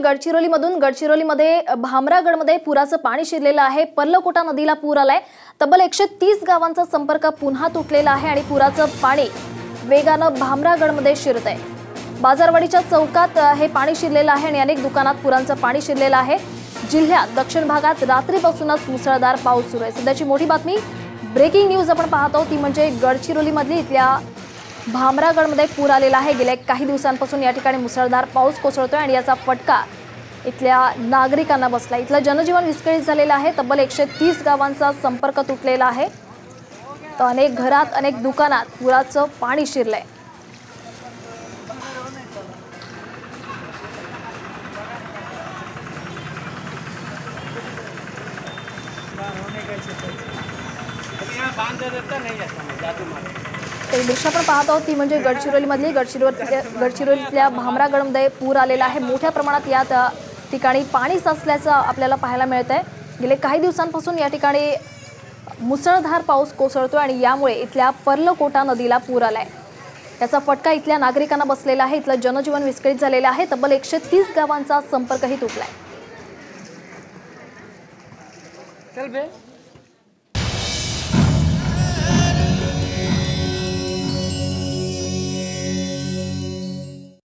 गडचिरोलीमध्ये भामरागडमध्ये पुराचं पाणी शिरलेलं आहे। पर्लकोटा नदीला पूर आलाय। तब्बल 130 गावांचा संपर्क पुन्हा तुटलेला आहे आणि पुराचं पाणी वेगानं भामरागडमध्ये शिरत आहे। बाजारवाडीच्या चौकात हे पाणी शिरलेलं आहे आणि अनेक दुकानात पुराचं पाणी शिरलेलं आहे। जिल्ह्यात दक्षिण भागात रात्रीपासूनच मुसळधार पाऊस सुरू आहे। सध्याची मोठी बातमी, ब्रेकिंग न्यूज आपण पाहत आहोत ती म्हणजे गडचिरोलीमधली इथल्या भामरागडमध्ये पूर आलेला आहे। गेल्या काही दिवसांपासून या ठिकाणी मुसळधार पाऊस कोसळतोय आणि याचा फटका इथल्या नागरिकांना बसला। इथलं जनजीवन विस्कळीत झालेलं आहे। तब्बल 130 गावांचा संपर्क तुटलेला आहे। तर अनेक घरात, अनेक दुकानात पुराचं पाणी शिरलंय। दृश्य आपण पाहत आहोत ती म्हणजे गडचिरोलीतल्या भामरागडमध्ये पूर आलेला आहे। मोठ्या प्रमाणात या ठिकाणी पाणी साचल्याचं आपल्याला पाहायला मिळतंय। गेले काही दिवसांपासून या ठिकाणी मुसळधार पाऊस कोसळतोय आणि यामुळे इथल्या पर्लकोटा नदीला पूर आलाय। याचा फटका इथल्या नागरिकांना बसलेला आहे। इथलं जनजीवन विस्कळीत झालेलं आहे। तब्बल 130 गावांचा संपर्कही तुटलाय।